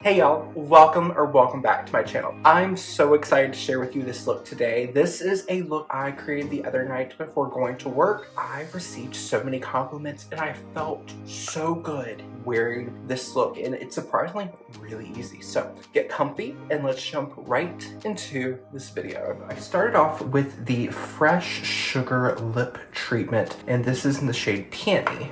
Hey y'all, welcome back to my channel. I'm so excited to share with you this look today. This is a look I created the other night before going to work. I received so many compliments and I felt so good wearing this look, and it's surprisingly really easy. So get comfy and let's jump right into this video. I started off with the Fresh Sugar Lip Treatment, and this is in the shade Peony.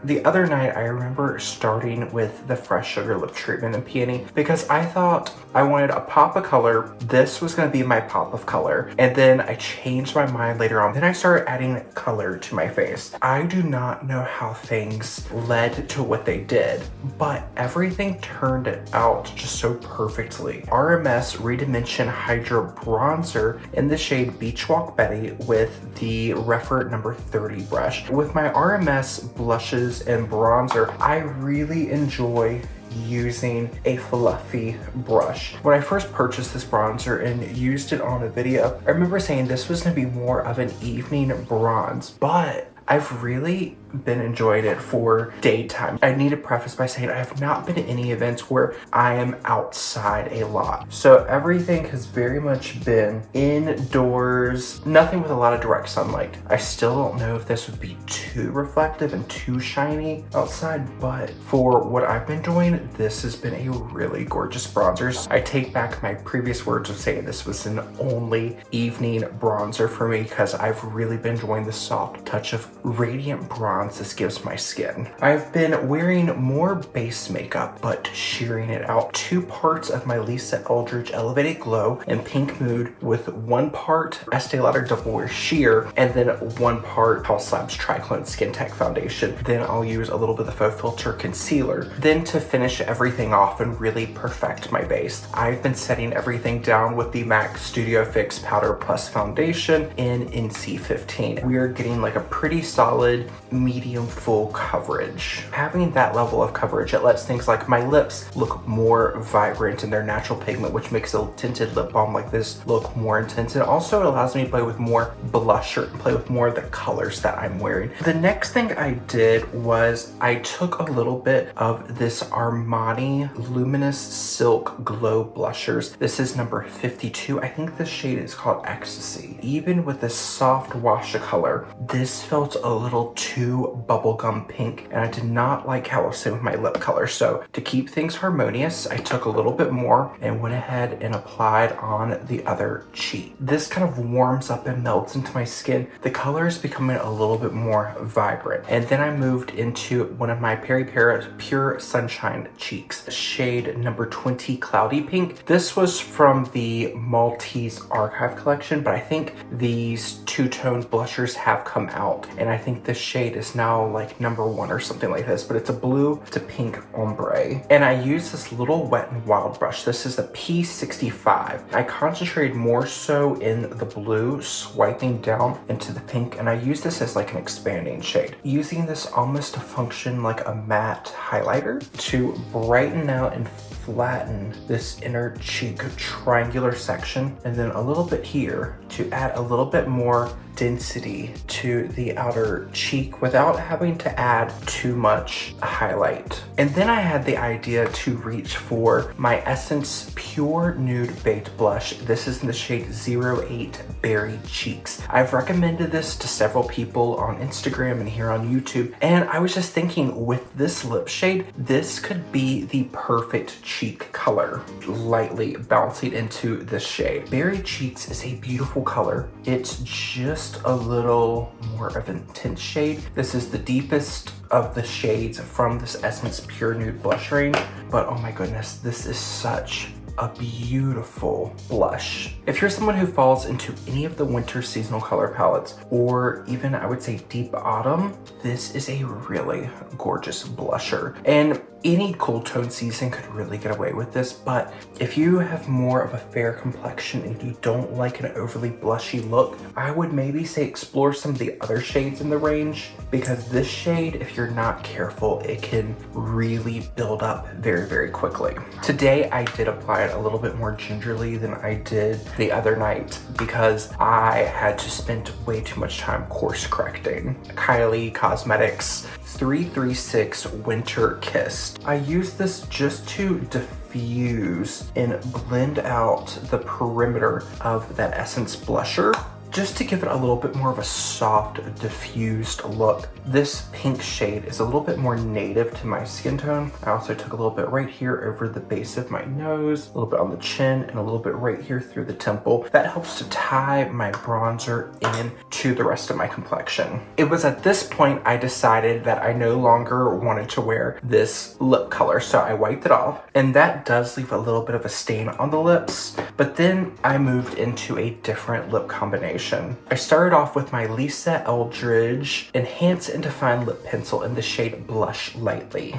The other night, I remember starting with the Fresh Sugar Lip Treatment in Peony because I thought I wanted a pop of color. This was going to be my pop of color. And then I changed my mind later on. Then I started adding color to my face. I do not know how things led to what they did, but everything turned out just so perfectly. RMS ReDimension Hydra Bronzer in the shade Beachwalk Betty with the Refer number 30 brush. With my RMS blushes and bronzer, I really enjoy using a fluffy brush. When I first purchased this bronzer and used it on a video, I remember saying this was going to be more of an evening bronze, but I've really been enjoying it for daytime. I need to preface by saying I have not been to any events where I am outside a lot. So everything has very much been indoors, nothing with a lot of direct sunlight. I still don't know if this would be too reflective and too shiny outside, but for what I've been doing, this has been a really gorgeous bronzer. I take back my previous words of saying this was an only evening bronzer for me because I've really been enjoying the soft touch of radiant bronze this gives my skin. I've been wearing more base makeup, but shearing it out. 2 parts of my Lisa Eldridge Elevated Glow in Pink Mood with 1 part Estee Lauder Double Wear Sheer, and then 1 part House Labs Triclone Skin Tech Foundation. Then I'll use a little bit of Faux Filter Concealer. Then to finish everything off and really perfect my base, I've been setting everything down with the MAC Studio Fix Powder Plus Foundation in NC15. We are getting like a pretty solid medium full coverage. Having that level of coverage, it lets things like my lips look more vibrant in their natural pigment, which makes a tinted lip balm like this look more intense. And also it allows me to play with more blusher and play with more of the colors that I'm wearing. The next thing I did was I took a little bit of this Armani Luminous Silk Glow Blushers. This is number 52. I think this shade is called Ecstasy. Even with this soft wash of color, this felt a little too bubblegum pink, and I did not like how it was sitting with my lip color. So to keep things harmonious, I took a little bit more and went ahead and applied on the other cheek. This kind of warms up and melts into my skin. The color is becoming a little bit more vibrant. And then I moved into one of my Peripera Pure Sunshine cheeks, shade number 20 Cloudy Pink. This was from the Maltese Archive collection, but I think these two-toned blushers have come out, and I think this shade is now like number 1 or something like this, but it's a blue to pink ombre. And I use this little Wet n Wild brush. This is the P65. I concentrated more so in the blue, swiping down into the pink, and I use this as like an expanding shade. Using this almost to function like a matte highlighter to brighten out and flatten this inner cheek triangular section, and then a little bit here to add a little bit more density to the outer cheek without having to add too much highlight. And then I had the idea to reach for my Essence Pure Nude Baked Blush. This is in the shade 08 Berry Cheeks. I've recommended this to several people on Instagram and here on YouTube, and I was just thinking with this lip shade, this could be the perfect cheek color, lightly bouncing into this shade. Berry Cheeks is a beautiful color. It's just a little more of an intense shade. This is the deepest of the shades from this Essence Pure Nude blush range, but oh my goodness, this is such a beautiful blush. If you're someone who falls into any of the winter seasonal color palettes, or even I would say deep autumn, this is a really gorgeous blusher. And any cool tone season could really get away with this, but if you have more of a fair complexion and you don't like an overly blushy look, I would maybe say explore some of the other shades in the range, because this shade, if you're not careful, it can really build up very, very quickly. Today, I did apply it a little bit more gingerly than I did the other night because I had to spend way too much time course correcting. Kylie Cosmetics 336 Winter Kissed. I use this just to diffuse and blend out the perimeter of that Essence blusher, just to give it a little bit more of a soft, diffused look. This pink shade is a little bit more native to my skin tone. I also took a little bit right here over the base of my nose, a little bit on the chin, and a little bit right here through the temple. That helps to tie my bronzer in to the rest of my complexion. It was at this point I decided that I no longer wanted to wear this lip color, so I wiped it off, and that does leave a little bit of a stain on the lips, but then I moved into a different lip combination. I started off with my Lisa Eldridge Enhance and Define Lip Pencil in the shade Blush Lightly.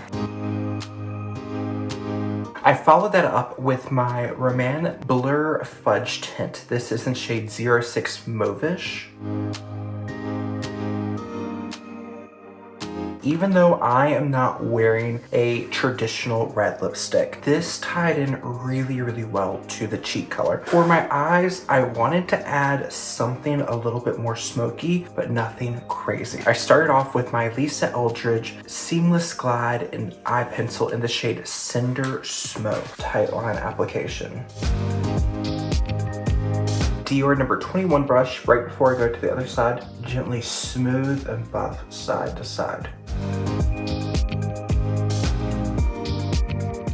I followed that up with my rom&nd Blur Fudge Tint. This is in shade 06 Mauvish. Even though I am not wearing a traditional red lipstick, this tied in really, really well to the cheek color. For my eyes, I wanted to add something a little bit more smoky, but nothing crazy. I started off with my Lisa Eldridge Seamless Glide and eye pencil in the shade Cinder Smoke. Tight line application. Dior number 21 brush right before I go to the other side. Gently smooth and buff side to side.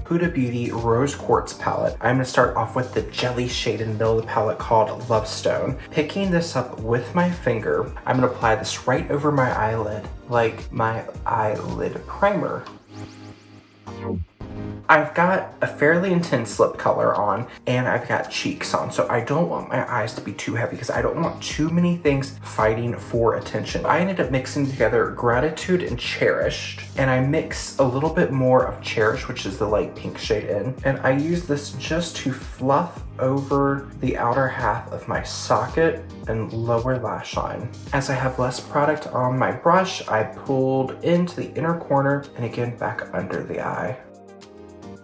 Huda Beauty Rose Quartz palette. I'm going to start off with the jelly shade in the middle of the palette called Love Stone. Picking this up with my finger, I'm going to apply this right over my eyelid like my eyelid primer. I've got a fairly intense lip color on and I've got cheeks on, so I don't want my eyes to be too heavy because I don't want too many things fighting for attention. I ended up mixing together Gratitude and Cherished, and I mix a little bit more of Cherish, which is the light pink shade in, and I use this just to fluff over the outer half of my socket and lower lash line. As I have less product on my brush, I pulled into the inner corner and again back under the eye.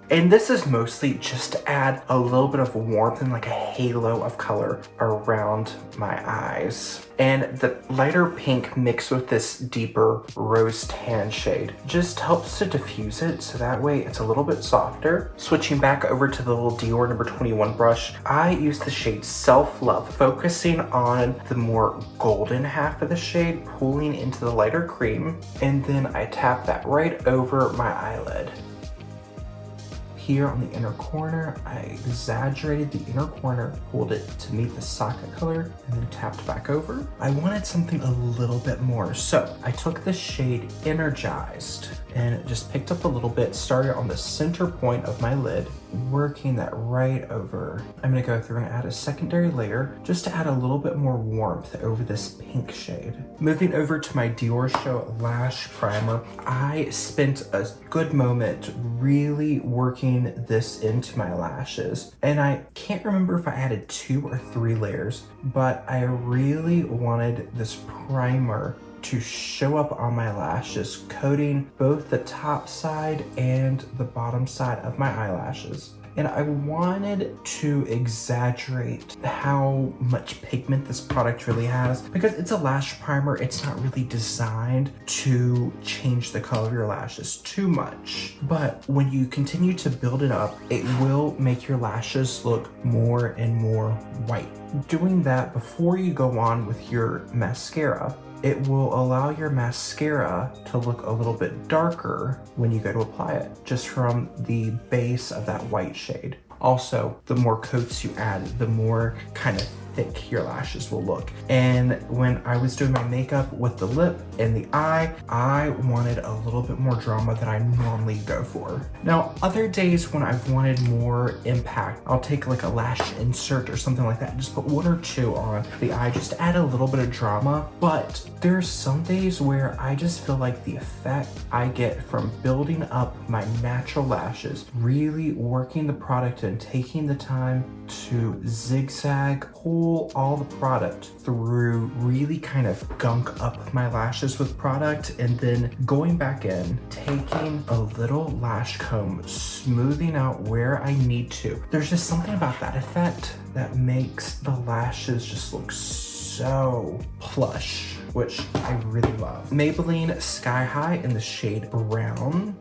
And this is mostly just to add a little bit of warmth and like a halo of color around my eyes. And the lighter pink mixed with this deeper rose tan shade just helps to diffuse it, so that way it's a little bit softer. Switching back over to the little Dior number 21 brush, I use the shade Self Love, focusing on the more golden half of the shade, pulling into the lighter cream, and then I tap that right over my eyelid. Here on the inner corner, I exaggerated the inner corner, pulled it to meet the socket color, and then tapped back over. I wanted something a little bit more, so I took the shade Energized and just picked up a little bit, started on the center point of my lid, working that right over. I'm gonna go through and add a secondary layer just to add a little bit more warmth over this pink shade. Moving over to my Dior Show Lash Primer, I spent a good moment really working this into my lashes. And I can't remember if I added 2 or 3 layers, but I really wanted this primer to show up on my lashes, coating both the top side and the bottom side of my eyelashes. And I wanted to exaggerate how much pigment this product really has, because it's a lash primer. It's not really designed to change the color of your lashes too much. But when you continue to build it up, it will make your lashes look more and more white. Doing that before you go on with your mascara, it will allow your mascara to look a little bit darker when you go to apply it, just from the base of that white shade. Also, the more coats you add, the more kind of thick your lashes will look. And when I was doing my makeup with the lip and the eye, I wanted a little bit more drama than I normally go for. Now, other days when I've wanted more impact, I'll take like a lash insert or something like that, just put one or two on the eye just to add a little bit of drama. But there's some days where I just feel like the effect I get from building up my natural lashes, really working the product and taking the time to zigzag, pull all the product through, really kind of gunk up my lashes with product, and then going back in, taking a little lash comb, smoothing out where I need to. There's just something about that effect that makes the lashes just look so plush, which I really love. Maybelline Sky High in the shade Brown.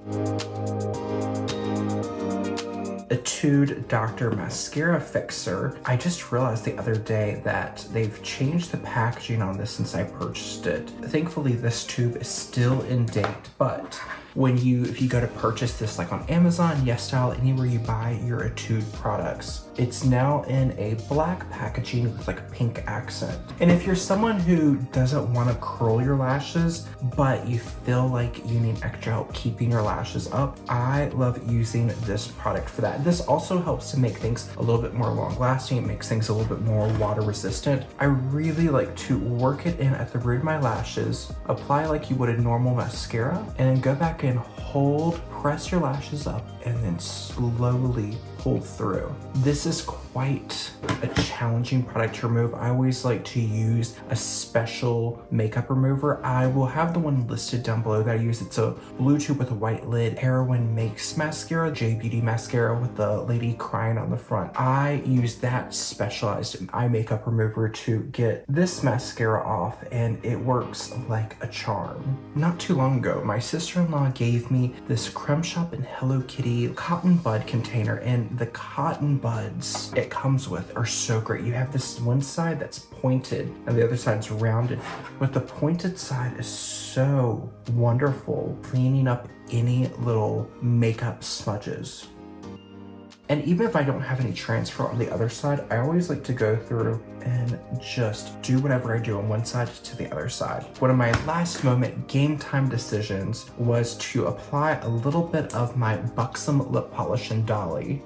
Etude Dr. Mascara Fixer. I just realized the other day that they've changed the packaging on this since I purchased it. Thankfully, this tube is still in date, but if you go to purchase this like on Amazon, YesStyle, anywhere you buy your Etude products, it's now in a black packaging with like a pink accent. And if you're someone who doesn't want to curl your lashes, but you feel like you need extra help keeping your lashes up, I love using this product for that. This also helps to make things a little bit more long lasting. It makes things a little bit more water resistant. I really like to work it in at the root of my lashes, apply like you would a normal mascara, and then go back and hold, press your lashes up, and then slowly pull through. This is quite a challenging product to remove. I always like to use a special makeup remover. I will have the one listed down below that I use. It's a blue tube with a white lid, Heroin Makes mascara, J Beauty mascara with the lady crying on the front. I use that specialized eye makeup remover to get this mascara off, and it works like a charm. Not too long ago, my sister-in-law gave me this Creme Shop and Hello Kitty cotton bud container, and the cotton buds it comes with are so great. You have this one side that's pointed and the other side's rounded, but the pointed side is so wonderful, cleaning up any little makeup smudges. And even if I don't have any transfer on the other side, I always like to go through and just do whatever I do on one side to the other side. One of my last moment game time decisions was to apply a little bit of my Buxom lip polish in Dolly.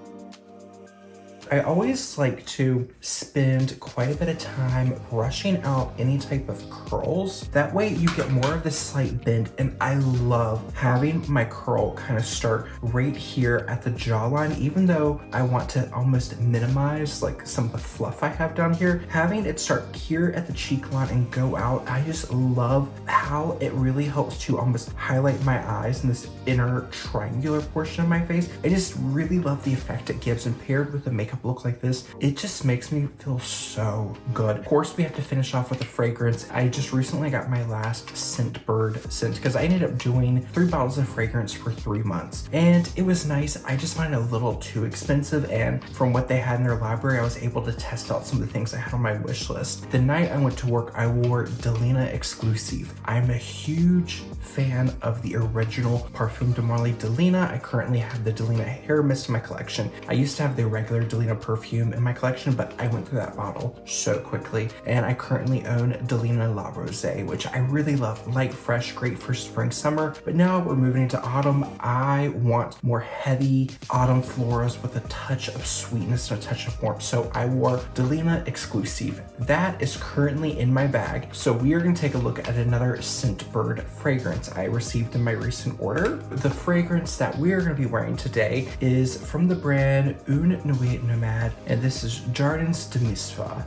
I always like to spend quite a bit of time brushing out any type of curls. That way you get more of this slight bend, and I love having my curl kind of start right here at the jawline. Even though I want to almost minimize like some of the fluff I have down here, having it start here at the cheek line and go out, I just love how it really helps to almost highlight my eyes in this inner triangular portion of my face. I just really love the effect it gives, and paired with the makeup look like this, it just makes me feel so good. Of course, we have to finish off with a fragrance. I just recently got my last Scent Bird scent because I ended up doing 3 bottles of fragrance for 3 months, and it was nice. I just find it a little too expensive, and from what they had in their library, I was able to test out some of the things I had on my wish list. The night I went to work, I wore Delina Exclusif. I'm a huge fan of the original Parfum de Marly Delina. I currently have the Delina hair mist in my collection. I used to have the regular Delina perfume in my collection, but I went through that bottle so quickly, and I currently own Delina La Rosée, which I really love. Light, fresh, great for spring, summer, but now we're moving into autumn. I want more heavy autumn florals with a touch of sweetness and a touch of warmth, so I wore Delina Exclusif. That is currently in my bag, so we are going to take a look at another Scent Bird fragrance I received in my recent order. The fragrance that we are going to be wearing today is from the brand Nuit Nomade, and this is Jardins de Misfah.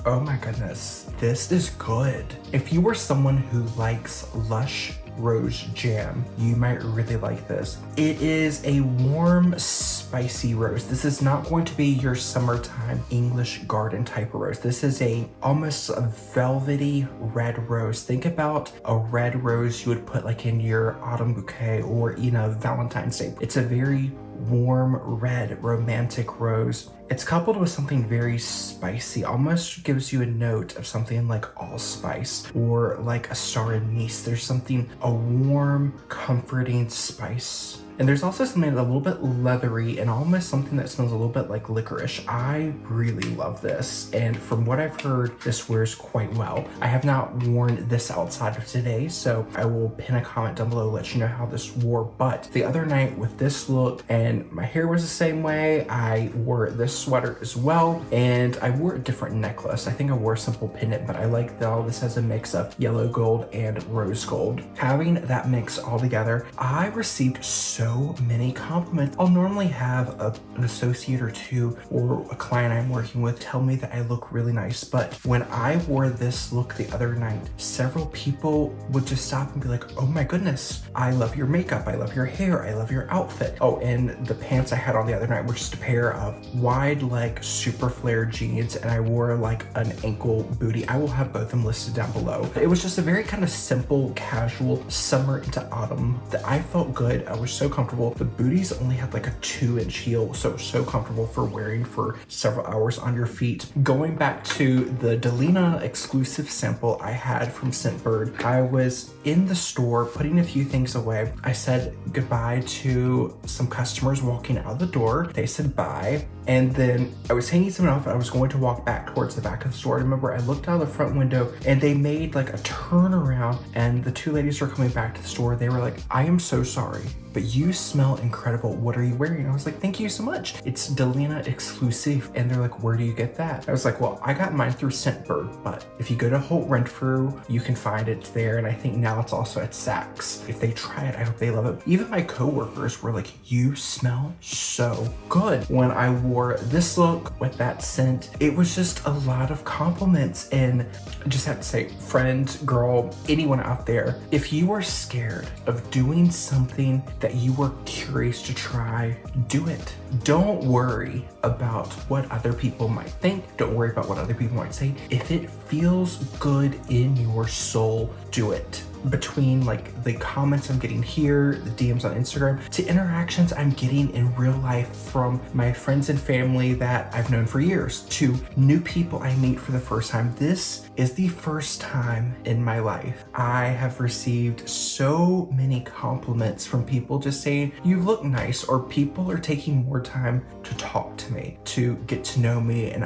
Oh my goodness, this is good. If you are someone who likes lush rose jam, you might really like this. It is a warm, spicy rose. This is not going to be your summertime English garden type of rose. This is almost a velvety red rose. Think about a red rose you would put like in your autumn bouquet or, Valentine's Day. It's a very warm red romantic rose. It's coupled with something very spicy, almost gives you a note of something like allspice or like a star anise. There's a warm, comforting spice And there's also something a little bit leathery and almost something that smells a little bit like licorice. I really love this, and from what I've heard, this wears quite well. I have not worn this outside of today, so I will pin a comment down below to let you know how this wore. But the other night with this look, and my hair was the same way, I wore this sweater as well, and I wore a different necklace. I think I wore a simple pendant, but I like that all this has a mix of yellow gold and rose gold. Having that mix all together, I received so many compliments. I'll normally have an associate or two or a client I'm working with tell me that I look really nice, but when I wore this look the other night, several people would just stop and be like, oh my goodness, I love your makeup, I love your hair, I love your outfit. Oh, and the pants I had on the other night were just a pair of wide leg super flared jeans, and I wore like an ankle booty. I will have both of them listed down below. It was just a very kind of simple, casual summer into autumn that I felt good. I was so comfortable. The booties only had like a 2-inch heel, so it was so comfortable for wearing for several hours on your feet. Going back to the Delina exclusive sample I had from Scentbird, I was in the store putting a few things away. I said goodbye to some customers walking out the door. They said bye, and then I was hanging something off and I was going to walk back towards the back of the store. I remember I looked out the front window and they made like a turnaround, and the two ladies were coming back to the store. They were like, I am so sorry, but you smell incredible. What are you wearing? I was like, thank you so much. It's Delina Exclusif. And they're like, where do you get that? I was like, well, I got mine through Scentbird, but if you go to Holt Renfrew, you can find it there. And I think now it's also at Saks. If they try it, I hope they love it. Even my coworkers were like, you smell so good. When I wore this look with that scent, it was just a lot of compliments. And I just have to say, friend, girl, anyone out there, if you are scared of doing something that you were curious to try, do it. Don't worry about what other people might think. Don't worry about what other people might say. If it feels good in your soul, do it. Between like the comments I'm getting here, the DMs on Instagram, to interactions I'm getting in real life from my friends and family that I've known for years, to new people I meet for the first time. This is the first time in my life I have received so many compliments from people just saying, you look nice, or people are taking more time to talk to me, to get to know me. And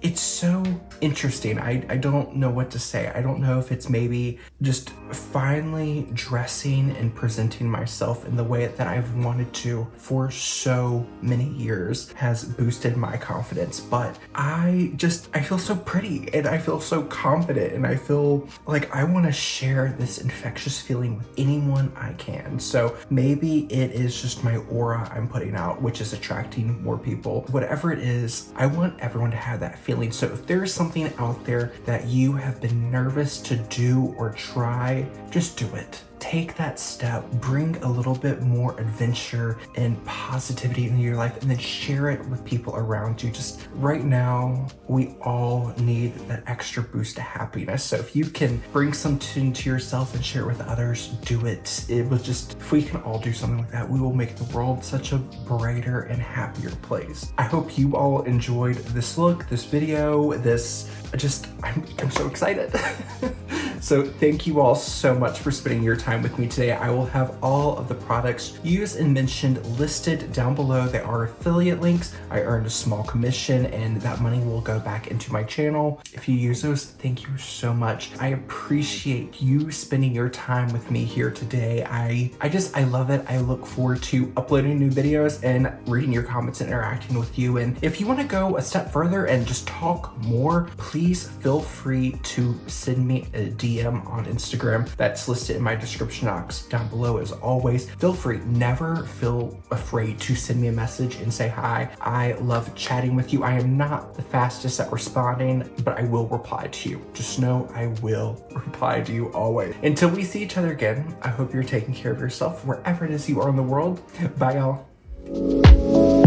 it's so interesting. I don't know what to say. I don't know if it's maybe just finally dressing and presenting myself in the way that I've wanted to for so many years has boosted my confidence. But I feel so pretty, and I feel so confident, and I feel like I want to share this infectious feeling with anyone I can. So maybe it is just my aura I'm putting out, which is attracting more people. Whatever it is, I want everyone to have that feeling. So if there's something out there that you have been nervous to do or try, just do it. Take that step, bring a little bit more adventure and positivity into your life, and then share it with people around you. Just right now, we all need that extra boost of happiness. So if you can bring something to yourself and share it with others, do it. If we can all do something like that, we will make the world such a brighter and happier place. I hope you all enjoyed this look, this video, I'm so excited. So thank you all so much for spending your time with me today. I will have all of the products used and mentioned listed down below. They are affiliate links. I earned a small commission, and that money will go back into my channel. If you use those, thank you so much. I appreciate you spending your time with me here today. I love it. I look forward to uploading new videos and reading your comments and interacting with you. And if you want to go a step further and just talk more, please feel free to send me a DM on Instagram. That's listed in my description box down below. As always, feel free. Never feel afraid to send me a message and say hi. I love chatting with you. I am not the fastest at responding, but I will reply to you. Just know I will reply to you always. Until we see each other again, I hope you're taking care of yourself wherever it is you are in the world. Bye, y'all.